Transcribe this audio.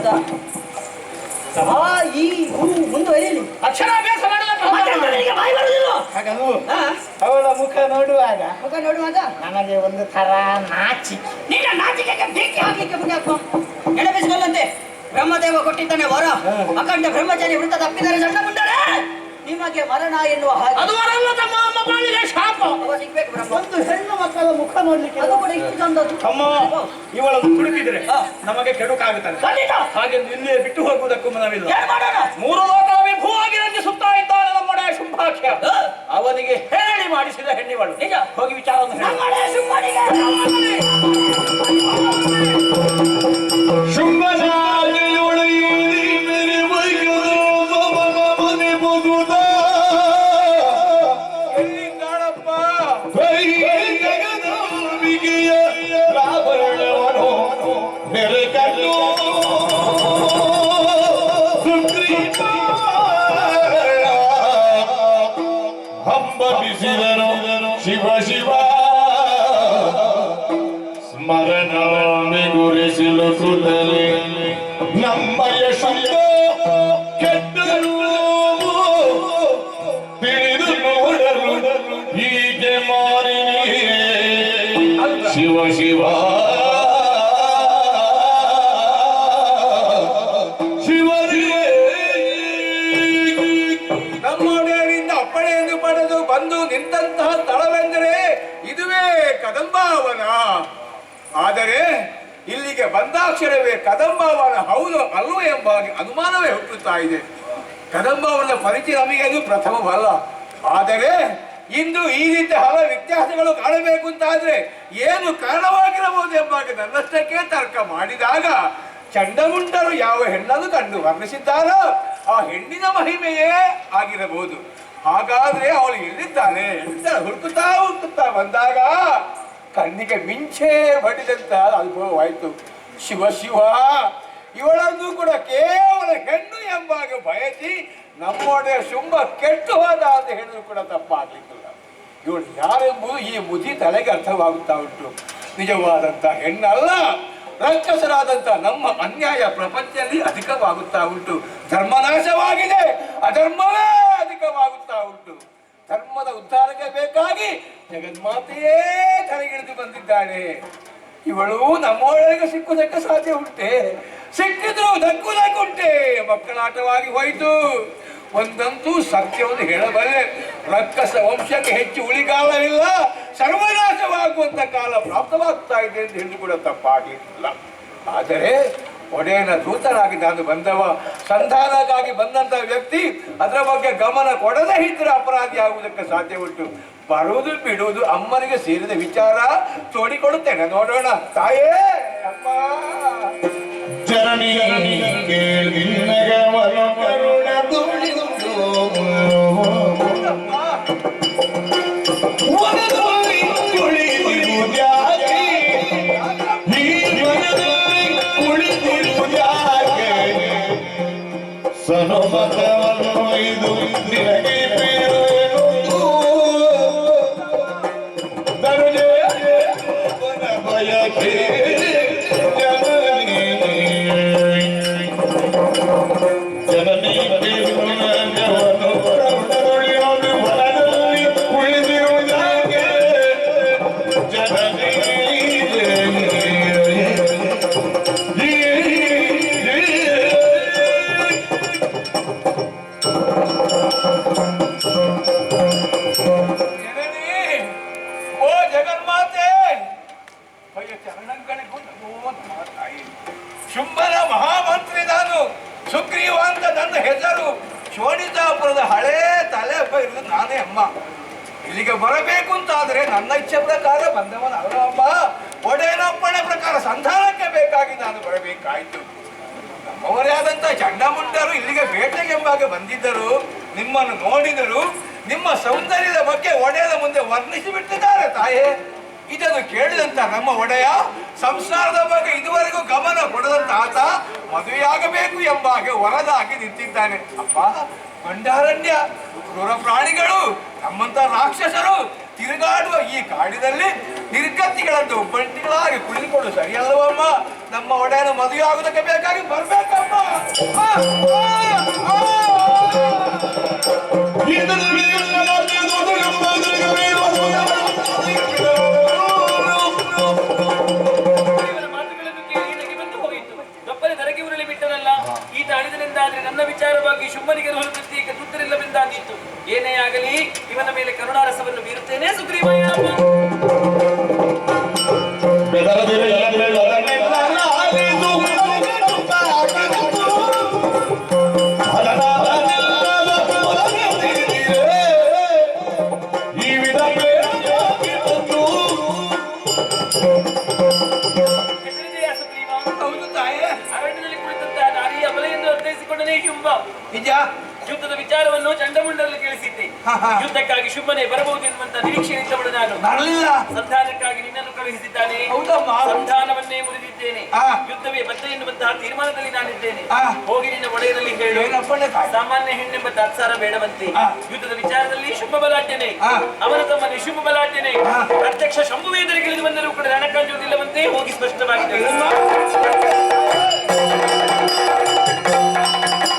ಹೌದಾ? ಈ ಮುಂದುವರಿಯಲಿ. ಅಕ್ಷರಾಭ್ಯಾಸ ಹಾಗಲ್ವ? ಅವಳ ಮುಖ ನೋಡುವಾಗ ನನಗೆ ಒಂದು ತರ ನಾಚಿಕೆ ನೆನಪಿಸಿಕೊಳ್ಳಂತೆ. ಬ್ರಹ್ಮದೇವ ಕೊಟ್ಟಿದ್ದಾನೆ ವರ, ಅಖಂಡ ಬ್ರಹ್ಮಚಾರಿ ವೃತ್ತ ತಪ್ಪಿದರೆ ಸಣ್ಣ ಮುಂಡರೆ ನಿಮಗೆ ಮರಣ ಎನ್ನುವ ಹಾಗೆ. ಅದು ವರಲ್ಲ ತಮ್ಮ, ಅಮ್ಮ ಬಾಳಿಗೆ ಶಾಪ. ಸಿಗ್ಬೇಕು ಬ್ರಹ್ಮ. ಒಂದು ಹೆಣ್ಣು ಮಕ್ಕಳ ಮುಖ ನೋಡ್ಲಿಕ್ಕೆ ಅದು ಕೂಡ ಇಷ್ಟು ಚಂದದ್ದು. ಅಮ್ಮ ಇವಳನ್ನು ಹುಡುಕಿದ್ರೆ ನಮಗೆ ಕೆಡುಕಾಗುತ್ತದೆ. ಹಾಗೆ ಇಲ್ಲಿಯೇ ಬಿಟ್ಟು ಹೋಗುವುದಕ್ಕೂ ಮನವಿಲ್ಲ. ಮೂರು ಲೋಕ ವಿಭೂವಾಗಿ ರಂಜಿಸುತ್ತಾ ಇದ್ದಾನೆ ನಮ್ಮೊಡೆಯ ಶುಂಭಾಖ್ಯ. ಅವನಿಗೆ ಹೇಳಿ ಮಾಡಿಸಿದ ಹೆಣ್ಣಿವಳು. ನಿಜ, ಹೋಗಿ ವಿಚಾರವನ್ನು ಶಿವ ಶಿವ ಸ್ಮರಣೆ ಗುರಿಸಿಲು ಸುತ್ತಲೇ ನಮ್ಮಯ ಶುದ್ಧ ಕೆಟ್ಟರು ತಿಳಿದು ನೋಡಲು ಹೀಗೆ ಮಾರಿನಿ ಶಿವ ಶಿವ ಬಂದು ನಿಂತಹ ಸ್ಥಳವೆಂದರೆ ಇದುವೇ ಕದಂಬಾವನ. ಆದರೆ ಇಲ್ಲಿಗೆ ಬಂದಾಕ್ಷರವೇ ಕದಂಬಾವನ ಹೌದು ಅಲ್ವ ಎಂಬ ಅನುಮಾನವೇ ಹುಟ್ಟುತ್ತಾ ಇದೆ. ಕದಂಬಾವನ ಪರಿಚಯ ನಮಗೇನು ಪ್ರಥಮವಲ್ಲ. ಆದರೆ ಇಂದು ಈ ರೀತಿ ಹಲವು ವ್ಯತ್ಯಾಸಗಳು ಕಾಣಬೇಕು ಅಂತಾದ್ರೆ ಏನು ಕಾರಣವಾಗಿರಬಹುದು ಎಂಬಾಗ ನನ್ನಷ್ಟಕ್ಕೆ ತರ್ಕ ಮಾಡಿದಾಗ ಚಂಡಮುಂಡರು ಯಾವ ಹೆಣ್ಣನ್ನು ಕಂಡು ವರ್ಣಿಸಿದ್ದಾರೋ ಆ ಹೆಣ್ಣಿನ ಮಹಿಮೆಯೇ ಆಗಿರಬಹುದು. ಹಾಗಾದ್ರೆ ಅವಳು ಎಲ್ಲಿದ್ದಾಳೆ ಹುಡುಕುತ್ತಾ ಬಂದಾಗ ಕಣ್ಣಿಗೆ ಮಿಂಚೆ ಬಡಿದಂತ ಅನುಭವವಾಯಿತು. ಶಿವ ಶಿವ, ಇವಳನ್ನು ಕೂಡ ಕೇವಲ ಹೆಣ್ಣು ಎಂಬಾಗ ಬಯಸಿ ನಮ್ಮೊಡೆಯ ಶುಂಭ ಕೆಟ್ಟು ಹೋದ ಅಂತ ಹೇಳಿದ್ರು ಕೂಡ ತಪ್ಪಾಗ್ಲಿಕ್ಕಿಲ್ಲ. ಇವಳು ಯಾರೆಂಬುದು ಈ ಬುದ್ಧಿ ತಲೆಗೆ ಅರ್ಥವಾಗುತ್ತಾ ಉಂಟು. ನಿಜವಾದಂತ ಹೆಣ್ಣಲ್ಲ, ರಾಕ್ಷಸರಾದಂತ ನಮ್ಮ ಅನ್ಯಾಯ ಪ್ರಪಂಚದಲ್ಲಿ ಅಧಿಕವಾಗುತ್ತಾ ಉಂಟು. ಧರ್ಮನಾಶವಾಗಿದೆ, ಅಧರ್ಮವೇ ಅಧಿಕವಾಗುತ್ತಾ ಉಂಟು. ಧರ್ಮದ ಉದ್ಧಾರಕ್ಕೆ ಬೇಕಾಗಿ ಜಗನ್ಮಾತೆಯೇ ಧರೆಗಿಳಿದು ಬಂದಿದ್ದಾಳೆ. ಇವಳು ನಮ್ಮೊಳಗೆ ಸಿಕ್ಕುವುದಕ್ಕೆ ಸಾಧ್ಯ ಉಂಟೆ? ಸಿಕ್ಕಿದ್ರು ದಕ್ಕುವುದಕ್ಕುಂಟೆ? ಮಕ್ಕಳಾಟವಾಗಿ ಹೋಯಿತು. ಒಂದಂತೂ ಸತ್ಯವನ್ನು ಹೇಳಬಲ್ಲೆ, ರಕ್ಕಸ ವಂಶಕ್ಕೆ ಹೆಚ್ಚು ಉಳಿಗಾಲವಿಲ್ಲ, ಸರ್ವನಾಶವಾಗುವಂತ ಕಾಲ ಪ್ರಾಪ್ತವಾಗ್ತಾ ಇದೆ ಅಂತ ಹೇಳಿ ಕೂಡ ತಪ್ಪಾಗಲಿಲ್ಲ. ಆದರೆ ಒಡೆಯನ ದೂತನಾಗಿ ನಾನು ಬಂದವ, ಸಂಧಾನಕ್ಕಾಗಿ ಬಂದಂತ ವ್ಯಕ್ತಿ ಅದರ ಬಗ್ಗೆ ಗಮನ ಕೊಡದೇ ಇದ್ರೆ ಅಪರಾಧಿ ಆಗುವುದಕ್ಕೆ ಸಾಧ್ಯ ಉಂಟು. ಬರುವುದು ಬಿಡುವುದು ಅಮ್ಮನಿಗೆ ಸೇರಿದ ವಿಚಾರ. ತೋಡಿಕೊಳ್ಳುತ್ತೇನೆ, ನೋಡೋಣ. ತಾಯೇ ಅಮ್ಮ ಜನನಿ ಕರುಣ ಸನುಮತವನ್ನು ಇದು ನಿನಗೆ ಬಯಕೆ ಜನನಿ ಉಳಿದಿರುವುದಾಗೆ ಜನನಿ ಶುಂಭನ ಮಹಾಮಂತ್ರಿ ನಾನು, ಸುಗ್ರೀವ ಅಂತ ನನ್ನ ಹೆಸರು. ಶೋಣಿತಾಪುರದ ಹಳೇ ತಲೆ ಇರುವುದು ನಾನೇ ಅಮ್ಮ. ಇಲ್ಲಿಗೆ ಬರಬೇಕು ಅಂತಾದ್ರೆ ನನ್ನ ಇಚ್ಛೆ ಪ್ರಕಾರ ಬಂದವನಲ್ಲ ಅಮ್ಮ. ಒಡೆಯನಪ್ಪಣೆ ಪ್ರಕಾರ ಸಂಧಾನಕ್ಕೆ ಬೇಕಾಗಿ ನಾನು ಬರಬೇಕಾಯ್ತು. ನಮ್ಮವರೇ ಆದಂತ ಚಂಡಮುಂಡರು ಇಲ್ಲಿಗೆ ಬೇಟೆಗೆಂಬಾಗ ಬಂದಿದ್ದರು. ನಿಮ್ಮನ್ನು ನೋಡಿದರು, ನಿಮ್ಮ ಸೌಂದರ್ಯದ ಬಗ್ಗೆ ಒಡೆಯನ ಮುಂದೆ ವರ್ಣಿಸಿ ಬಿಟ್ಟಿದ್ದಾರೆ ತಾಯೇ. ಇದನ್ನು ಕೇಳಿದಂತ ನಮ್ಮ ಒಡೆಯ ಸಂಸಾರದ ಬಗ್ಗೆ ಇದುವರೆಗೂ ಗಮನ ಕೊಡದಂತ ಆತ ಮದುವೆಯಾಗಬೇಕು ಎಂಬಾಗೆ ವರದಾಗಿ ನಿಂತಿದ್ದಾನೆ. ಅಪ್ಪ, ಗಂಡಾರಣ್ಯ ಕ್ರೂರ ಪ್ರಾಣಿಗಳು, ನಮ್ಮಂತ ರಾಕ್ಷಸರು ತಿರುಗಾಡುವ ಈ ಕಾಡಿನಲ್ಲಿ ನಿರ್ಗತಿಗಳಂತ ಒಬ್ಬಂಟಿಗಳ ಸುಮ್ಮನಾಗಿ ಕುಳಿತುಕೊಂಡು ಸರಿಯಲ್ಲವಮ್ಮ. ನಮ್ಮ ಒಡೆಯನ ಮದುವೆ ಆಗುವುದಕ್ಕೆ ಬೇಕಾಗಿ ಬರ್ಬೇಕಮ್ಮ. ಆ, ಆ, ಆ. ಇವರ ಮಾತುಗಳನ್ನು ಕೇಳಿ ನಗೆ ಬಂದು ಹೋಯಿತು. ದೊಪ್ಪಲೆ ದರಗೆ ಉರುಳಿ ಬಿಟ್ಟನಲ್ಲ, ಈತ ಅಳಿದನೆಂದಾದ್ರೆ ನನ್ನ ವಿಚಾರವಾಗಿ ಶುಂಭನಿಗೆ ಪ್ರತ್ಯೇಕ ತೃಪ್ತರಿಲ್ಲವೆಂದಾದೀತು. ಏನೇ ಆಗಲಿ ಇವನ ಮೇಲೆ ಕರುಣಾರಸವನ್ನು ಬೀರುತ್ತೇನೆ ಸುಗ್ರೀವಯ್ಯ. ಹೌದು ತಾಯೇ, ಅರಣ್ಯದಲ್ಲಿ ಕುಳಿತಂತ ನಾರಿಯ ಅಬಲೆಯನ್ನು ಅರ್ಥೈಸಿಕೊಂಡನೇ ಶುಂಭ. ನಿಜ. ಯುದ್ಧದ ವಿಚಾರವನ್ನು ಚಂಡಮುಂಡರಲ್ಲಿ ತಿಳಿಸಿದ್ದೆ. ಹಾ, ಹಾ. ಯುದ್ಧಕ್ಕಾಗಿ ಶುಂಭನೆ ಬರಬಹುದು ಎನ್ನುವಂತ ನಿರೀಕ್ಷೆ ಇದ್ದವಳು ನಾನು. ಬರಲಿಲ್ಲ. ಸಂಧಾನಕ್ಕಾಗಿ ನಿನ್ನನ್ನು ಕಳುಹಿಸಿದ್ದಾನೆ. ಹೌದಮ್ಮ. ಸಂಧಾನವನ್ನೇ ಮುರಿದಿದ್ದೇನೆ. ಆ. ಯುದ್ಧವೇ ಬದ್ಧ ಎನ್ನುವಂತಹ ತೀರ್ಮಾನದಲ್ಲಿ ನಾನಿದ್ದೇನೆ. ಆ. ಹೋಗಿ ನಿನ್ನ ಒಡೆಯರಲ್ಲಿ ಹೇಳು. ಏನಪ್ಪಣೆ ತಾಯಿ? ಸಾಮಾನ್ಯ ಹೆಣ್ಣೆಂಬ ತಾತ್ಸಾರ ಬೇಡವಂತೆ. ಆ. ಯುದ್ಧದ ವಿಚಾರದಲ್ಲಿ ಶುಂಭ ಬಲಾಢ್ಯನೇ, ಆ. ಅವನ ತಮ್ಮ ನಿಶುಂಭ ಬಲಾಢ್ಯನೇ, ಆ. ಪ್ರತ್ಯಕ್ಷ ಶಂಭುವೇದರಿಗೆ ಇಳಿದು ಬಂದರೂ ಕೂಡ ರಣಕ್ಕಾಂಜುವುದಿಲ್ಲವಂತೆ. ಹೋಗಿ ಸ್ಪಷ್ಟವಾಗಿದೆ. ಇದನ್ನ